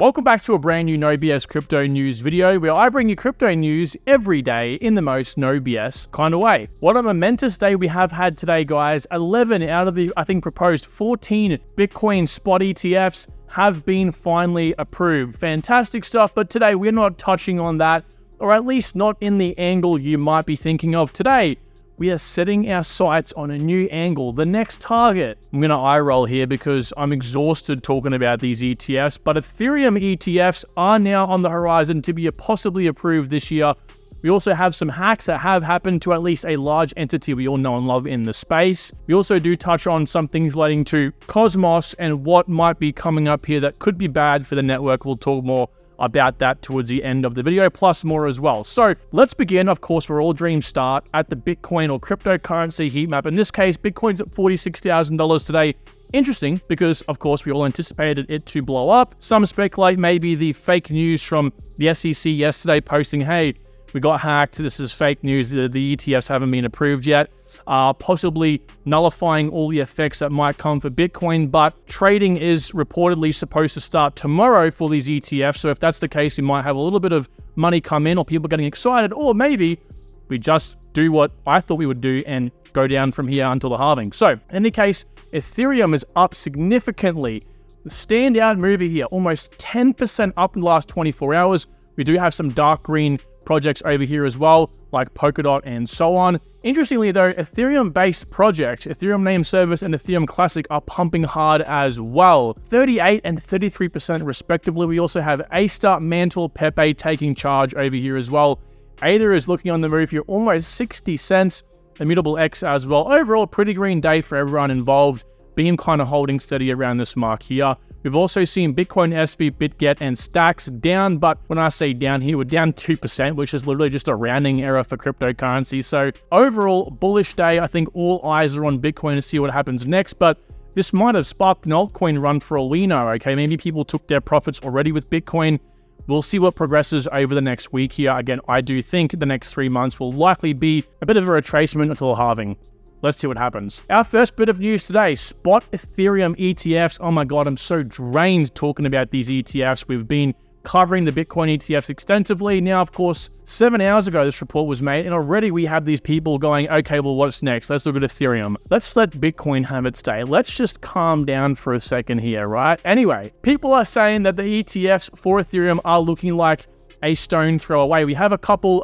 Welcome back to a brand new No BS crypto news video where I bring you crypto news every day in the most no BS kind of way. What a momentous day we have had today, guys. 11 out of the, proposed 14 Bitcoin spot ETFs have been finally approved. Fantastic stuff, but today we're not touching on that, or at least not in the angle you might be thinking of. Today, we are setting our sights on a new angle, the next target. I'm going to eye roll here because I'm exhausted talking about these ETFs, but Ethereum ETFs are now on the horizon to be possibly approved this year. We also have some hacks that have happened to at least a large entity we all know and love in the space. We also do touch on some things relating to Cosmos and what might be coming up here that could be bad for the network. We'll talk more about that towards the end of the video, plus more as well. So let's begin, of course, where all dreams start, at the Bitcoin or cryptocurrency heat map. In this case, Bitcoin's at $46,000 today. Interesting because, of course, we all anticipated it to blow up. Some speculate maybe the fake news from the SEC yesterday posting, hey, we got hacked, this is fake news, the ETFs haven't been approved yet, possibly nullifying all the effects that might come for Bitcoin, but trading is reportedly supposed to start tomorrow for these ETFs, so if that's the case, we might have a little bit of money come in, or people getting excited, or maybe we just do what I thought we would do and go down from here until the halving. So, in any case, Ethereum is up significantly. The standout mover here, almost 10% up in the last 24 hours. We do have some dark green projects over here as well, like Polkadot and so on. Interestingly though, Ethereum-based projects, Ethereum Name Service and Ethereum Classic are pumping hard as well. 38 and 33% respectively. We also have A-Star, Mantle, Pepe taking charge over here as well. ADA is looking on the move here, almost 60 cents. Immutable X as well. Overall, pretty green day for everyone involved. Beam kind of holding steady around this mark here. We've also seen Bitcoin SV, BitGet, and Stacks down, but when I say down here, we're down 2%, which is literally just a rounding error for cryptocurrency. So overall, bullish day. I think all eyes are on Bitcoin to see what happens next, but this might have sparked an altcoin run for all we know, okay? Maybe people took their profits already with Bitcoin. We'll see what progresses over the next week here. Again, I do think the next 3 months will likely be a bit of a retracement until halving. Let's see what happens. Our first bit of news today, spot Ethereum ETFs. Oh my God, I'm so drained talking about these ETFs. We've been covering the Bitcoin ETFs extensively. Now, of course, 7 hours ago, this report was made, and already we have these people going, okay, well, what's next? Let's look at Ethereum. Let's let Bitcoin have its day. Let's just calm down for a second here, right? Anyway, people are saying that the ETFs for Ethereum are looking like a stone throw away. We have a couple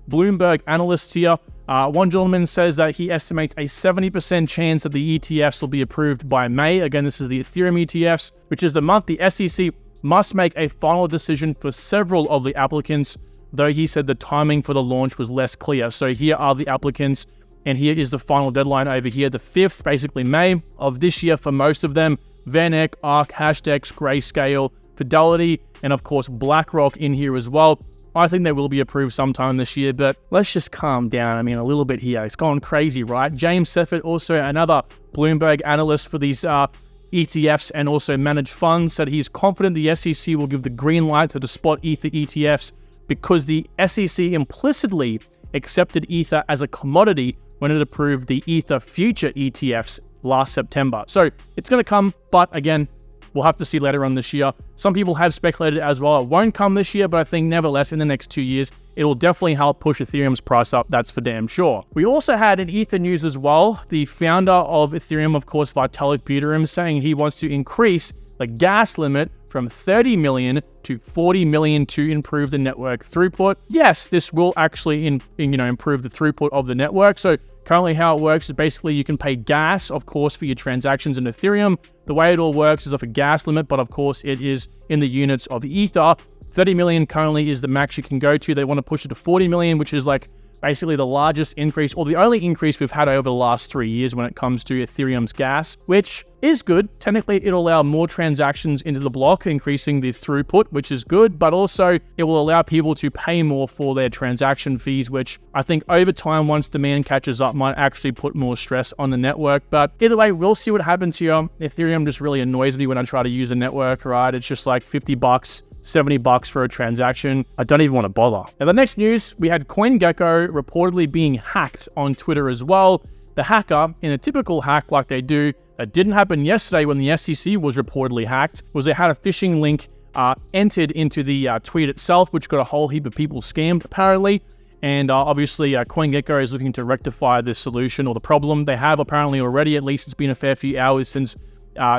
Bloomberg analysts here. One gentleman says that he estimates a 70% chance that the ETFs will be approved by May. Again, this is the Ethereum ETFs, which is the month the SEC must make a final decision for several of the applicants, though he said the timing for the launch was less clear. So here are the applicants, and here is the final deadline over here, the 5th, basically May of this year for most of them. VanEck, ARK, Hashdex, Grayscale, Fidelity, and of course BlackRock in here as well. I think they will be approved sometime this year, but let's just calm down. I mean, a little bit here. It's gone crazy, right? James Seffert, also another Bloomberg analyst for these ETFs and also managed funds, said he's confident the SEC will give the green light to the spot Ether ETFs because the SEC implicitly accepted Ether as a commodity when it approved the Ether future ETFs last September. So it's going to come, but again, we'll have to see later on this year. Some people have speculated as well it won't come this year, but I think nevertheless in the next 2 years, it will definitely help push Ethereum's price up. That's for damn sure. We also had in Ether news as well, the founder of Ethereum, of course, Vitalik Buterin, saying he wants to increase the gas limit from 30 million to 40 million to improve the network throughput. Yes, this will actually improve the throughput of the network. So currently how it works is basically you can pay gas, of course, for your transactions in Ethereum. The way it all works is off a gas limit, but of course it is in the units of Ether. 30 million currently is the max you can go to. They want to push it to 40 million, which is like basically the largest increase, or the only increase we've had over the last 3 years when it comes to Ethereum's gas, which is good. Technically, it'll allow more transactions into the block, increasing the throughput, which is good, but also it will allow people to pay more for their transaction fees, which I think over time, once demand catches up, might actually put more stress on the network. But either way, we'll see what happens here. Ethereum just really annoys me when I try to use a network, right? It's just like $50. $70 for a transaction. I don't even want to bother. Now, the next news, we had CoinGecko reportedly being hacked on Twitter as well. The hacker, in a typical hack like they do, that didn't happen yesterday when the SEC was reportedly hacked, was they had a phishing link entered into the tweet itself, which got a whole heap of people scammed, apparently. And obviously, CoinGecko is looking to rectify this solution or the problem. They have apparently already. At least it's been a fair few hours since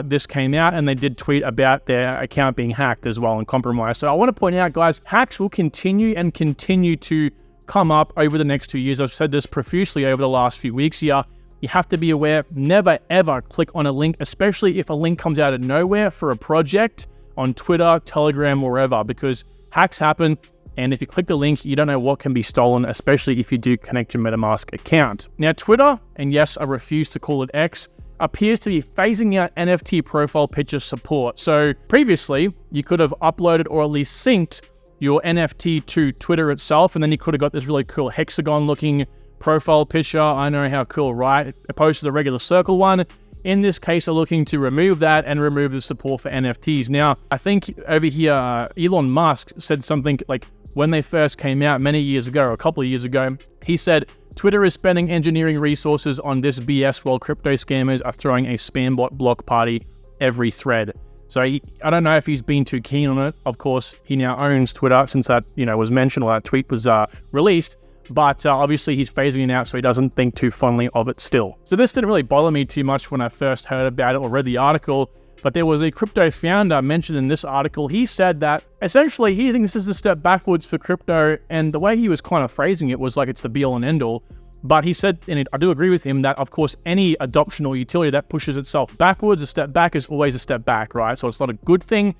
this came out, and they did tweet about their account being hacked as well and compromised. So I want to point out, guys, hacks will continue to come up over the next 2 years. I've said this profusely over the last few weeks here. You have to be aware, never ever click on a link, especially if a link comes out of nowhere for a project on Twitter, Telegram, wherever, because hacks happen. And if you click the link, you don't know what can be stolen, especially if you do connect your MetaMask account. Now, Twitter, and yes, I refuse to call it X, appears to be phasing out NFT profile picture support. So previously, you could have uploaded or at least synced your NFT to Twitter itself, and then you could have got this really cool hexagon-looking profile picture. I know how cool, right? Opposed to the regular circle one. In this case, they're looking to remove that and remove the support for NFTs. Now, I think over here, Elon Musk said something like, when they first came out many years ago, or a couple of years ago, he said, Twitter is spending engineering resources on this BS while crypto scammers are throwing a spam bot block party every thread. So I don't know if he's been too keen on it. Of course, he now owns Twitter since that was mentioned or that tweet was released. But obviously he's phasing it out, so he doesn't think too fondly of it still. So this didn't really bother me too much when I first heard about it or read the article. But there was a crypto founder mentioned in this article. He said that essentially he thinks this is a step backwards for crypto, and the way he was kind of phrasing it was like it's the be all and end all. But he said, and I do agree with him, that of course any adoption or utility that pushes itself backwards, a step back is always a step back, right? So it's not a good thing.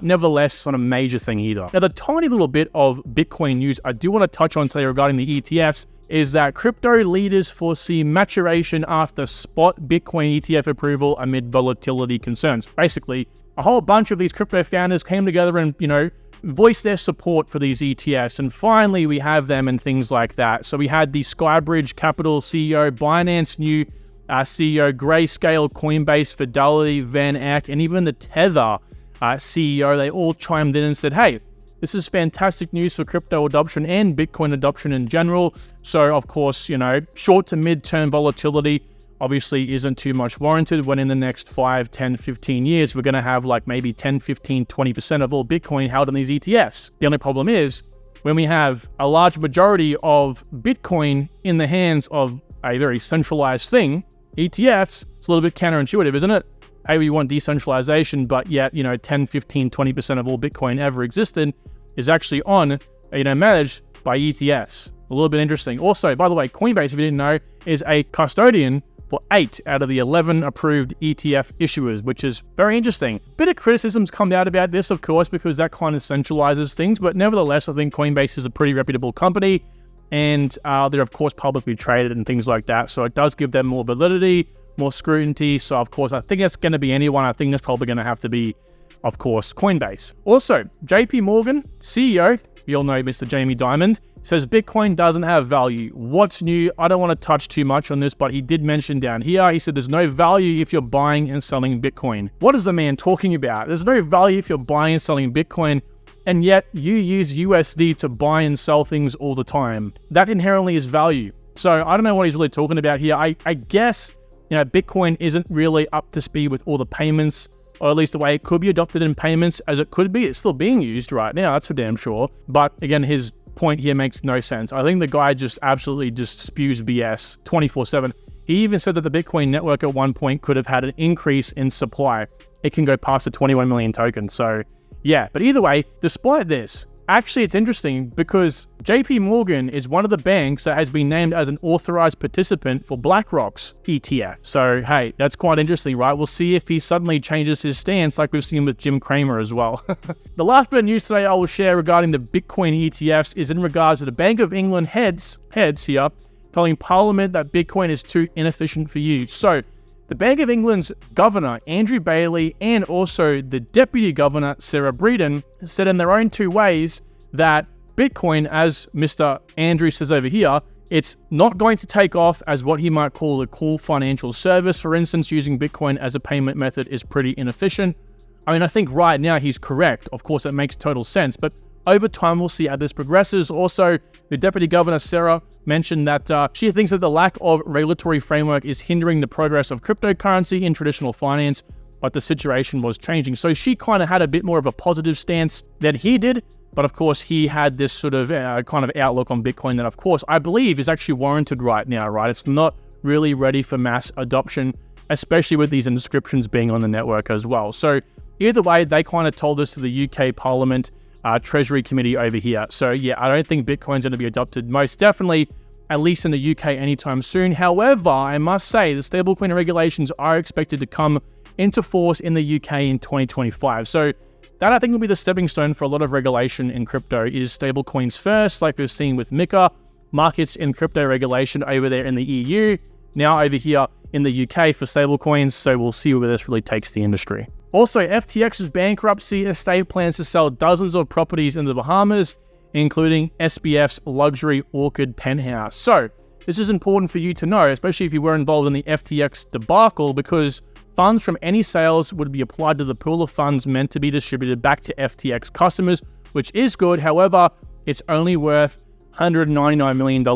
Nevertheless, it's not a major thing either. Now, the tiny little bit of Bitcoin news I do want to touch on today regarding the ETFs is that crypto leaders foresee maturation after spot Bitcoin ETF approval amid volatility concerns. Basically, a whole bunch of these crypto founders came together and, voiced their support for these ETFs. And finally, we have them and things like that. So we had the Skybridge Capital CEO, Binance new CEO, Grayscale, Coinbase, Fidelity, Van Eck, and even the Tether CEO. They all chimed in and said, hey, this is fantastic news for crypto adoption and Bitcoin adoption in general. So, of course, short to mid-term volatility obviously isn't too much warranted when in the next 5, 10, 15 years, we're going to have like maybe 10, 15, 20% of all Bitcoin held in these ETFs. The only problem is when we have a large majority of Bitcoin in the hands of a very centralized thing, ETFs, it's a little bit counterintuitive, isn't it? Hey, we want decentralization, but yet, 10, 15, 20% of all Bitcoin ever existed is actually managed by ETFs. A little bit interesting. Also, by the way, Coinbase, if you didn't know, is a custodian for 8 out of the 11 approved ETF issuers, which is very interesting. Bit of criticisms come out about this, of course, because that kind of centralizes things, but nevertheless, I think Coinbase is a pretty reputable company, and they're, of course, publicly traded and things like that, so it does give them more validity, more scrutiny. So, of course, I think it's going to be anyone. I think that's probably going to have to be, of course, Coinbase. Also, JP Morgan CEO, we all know Mr. Jamie Dimon, says Bitcoin doesn't have value. What's new? I don't want to touch too much on this, but he did mention down here, he said there's no value if you're buying and selling Bitcoin. What is the man talking about? There's no value if you're buying and selling Bitcoin, and yet you use USD to buy and sell things all the time. That inherently is value. So I don't know what he's really talking about here. I guess, Bitcoin isn't really up to speed with all the payments, or at least the way it could be adopted in payments as it could be. It's still being used right now, that's for damn sure. But again, his point here makes no sense. I think the guy just absolutely just spews BS 24/7. He even said that the Bitcoin network at one point could have had an increase in supply. It can go past the 21 million tokens. So yeah, but either way, despite this, actually it's interesting because JP Morgan is one of the banks that has been named as an authorized participant for BlackRock's ETF. So hey, that's quite interesting, right? We'll see if he suddenly changes his stance like we've seen with Jim Cramer as well. The last bit of news today I will share regarding the Bitcoin ETFs is in regards to the Bank of England heads here telling Parliament that Bitcoin is too inefficient for use. So the Bank of England's governor, Andrew Bailey, and also the deputy governor, Sarah Breeden, said in their own two ways that Bitcoin, as Mr. Andrew says over here, it's not going to take off as what he might call a cool financial service. For instance, using Bitcoin as a payment method is pretty inefficient. I mean, I think right now he's correct. Of course, it makes total sense, but over time, we'll see how this progresses. Also, the Deputy Governor, Sarah, mentioned that she thinks that the lack of regulatory framework is hindering the progress of cryptocurrency in traditional finance. but the situation was changing. So she kind of had a bit more of a positive stance than he did. But of course, he had this sort of kind of outlook on Bitcoin that, of course, I believe is actually warranted right now, right? It's not really ready for mass adoption, especially with these inscriptions being on the network as well. So either way, they kind of told us to the UK Parliament Treasury Committee over here. So yeah, I don't think Bitcoin's going to be adopted most definitely, at least in the UK anytime soon. However, I must say the stablecoin regulations are expected to come into force in the UK in 2025. So that I think will be the stepping stone for a lot of regulation in crypto is stablecoins first, like we've seen with MiCA, markets in crypto regulation over there in the EU, now over here in the UK for stablecoins. So we'll see where this really takes the industry. Also, FTX's bankruptcy estate plans to sell dozens of properties in the Bahamas, including SBF's luxury Orchid penthouse. So this is important for you to know, especially if you were involved in the FTX debacle, because funds from any sales would be applied to the pool of funds meant to be distributed back to FTX customers, which is good. However, it's only worth $199 million,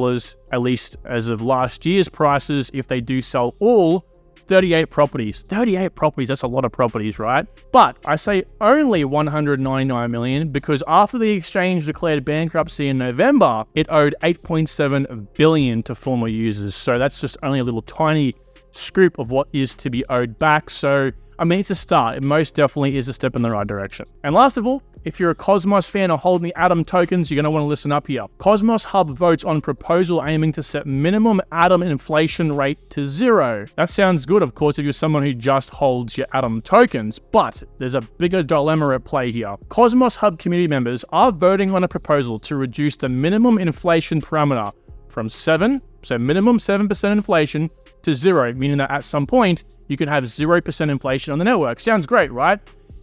at least as of last year's prices, if they do sell all 38 properties. 38 properties, that's a lot of properties, right? But I say only $199 million because after the exchange declared bankruptcy in November, it owed $8.7 billion to former users. So that's just only a little tiny scoop of what is to be owed back. So, I mean, it's a start. It most definitely is a step in the right direction. And last of all, if you're a Cosmos fan or holding the Atom tokens, you're going to want to listen up here. Cosmos Hub votes on proposal aiming to set minimum Atom inflation rate to 0. That sounds good, of course, if you're someone who just holds your Atom tokens, but there's a bigger dilemma at play here. Cosmos Hub community members are voting on a proposal to reduce the minimum inflation parameter from 7, so minimum 7% inflation, to 0, meaning that at some point, you can have 0% inflation on the network. Sounds great, right?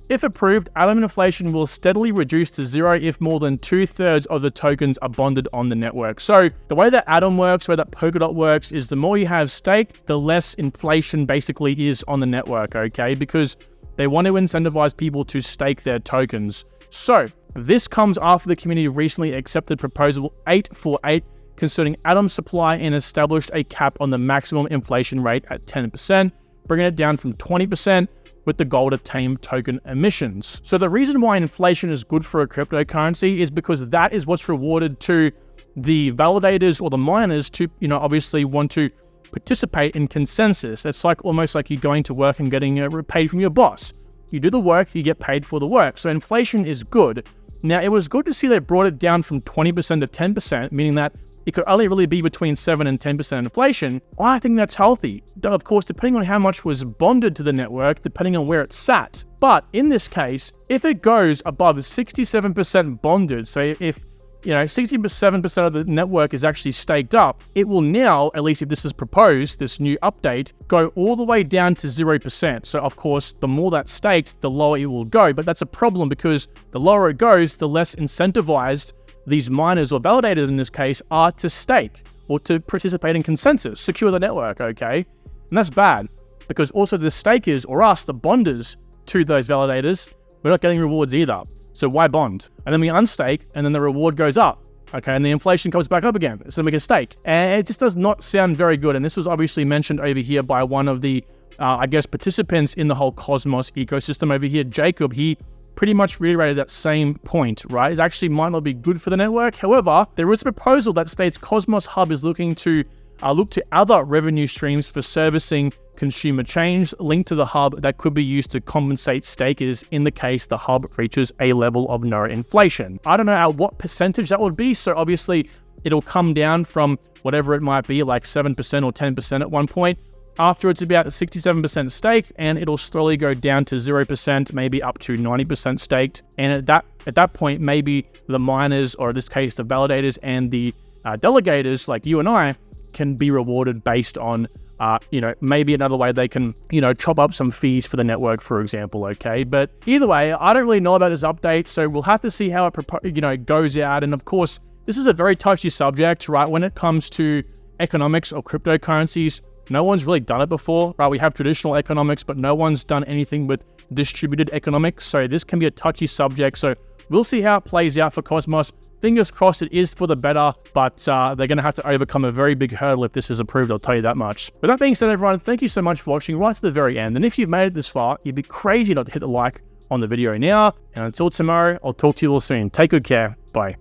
If approved, Atom inflation will steadily reduce to 0 if more than 2/3 of the tokens are bonded on the network. So the way that Atom works, the way that Polkadot works, is the more you have staked, the less inflation basically is on the network, okay? Because they want to incentivize people to stake their tokens. So this comes after the community recently accepted proposal 848 concerning Atom supply and established a cap on the maximum inflation rate at 10%, bringing it down from 20% with the goal to tame token emissions. So the reason why inflation is good for a cryptocurrency is because that is what's rewarded to the validators or the miners to, obviously want to participate in consensus. That's like almost like you're going to work and getting paid from your boss. You do the work, you get paid for the work. So inflation is good. Now, it was good to see they brought it down from 20% to 10%, meaning that it could only really be between 7 and 10% inflation. I think that's healthy. Of course, depending on how much was bonded to the network, depending on where it sat. But in this case, if it goes above 67% bonded, so if 67% of the network is actually staked up, it will now, at least if this is proposed, this new update, go all the way down to 0%. So of course, the more that's staked, the lower it will go. But that's a problem because the lower it goes, the less incentivized these miners or validators in this case are to stake or to participate in consensus, secure the network, okay? And that's bad because also the stakers or us, the bonders to those validators, we're not getting rewards either. So why bond? And then we unstake and then the reward goes up, okay? And the inflation comes back up again, so we can stake. And it just does not sound very good. And this was obviously mentioned over here by one of the, participants in the whole Cosmos ecosystem over here, Jacob. He pretty much reiterated that same point, right? It actually might not be good for the network. However, there is a proposal that states Cosmos Hub is looking to look to other revenue streams for servicing consumer change linked to the hub that could be used to compensate stakers in the case the hub reaches a level of no inflation. I don't know at what percentage that would be. So obviously it'll come down from whatever it might be, like 7% or 10% at one point. After it's about 67% staked, and it'll slowly go down to 0%, maybe up to 90% staked. And at that point, maybe the miners, or in this case, the validators and the delegators like you and I, can be rewarded based on, maybe another way they can, chop up some fees for the network, for example, okay? But either way, I don't really know about this update, so we'll have to see how it, goes out. And of course, this is a very touchy subject, right? When it comes to economics or cryptocurrencies, no one's really done it before, right? We have traditional economics, but no one's done anything with distributed economics. So this can be a touchy subject. So We'll see how it plays out for Cosmos. Fingers crossed it is for the better, but they're going to have to overcome a very big hurdle if this is approved, I'll tell you that much. With that being said, everyone, thank you so much for watching right to the very end. And if you've made it this far, you'd be crazy not to hit the like on the video now. And until tomorrow, I'll talk to you all soon. Take good care. Bye.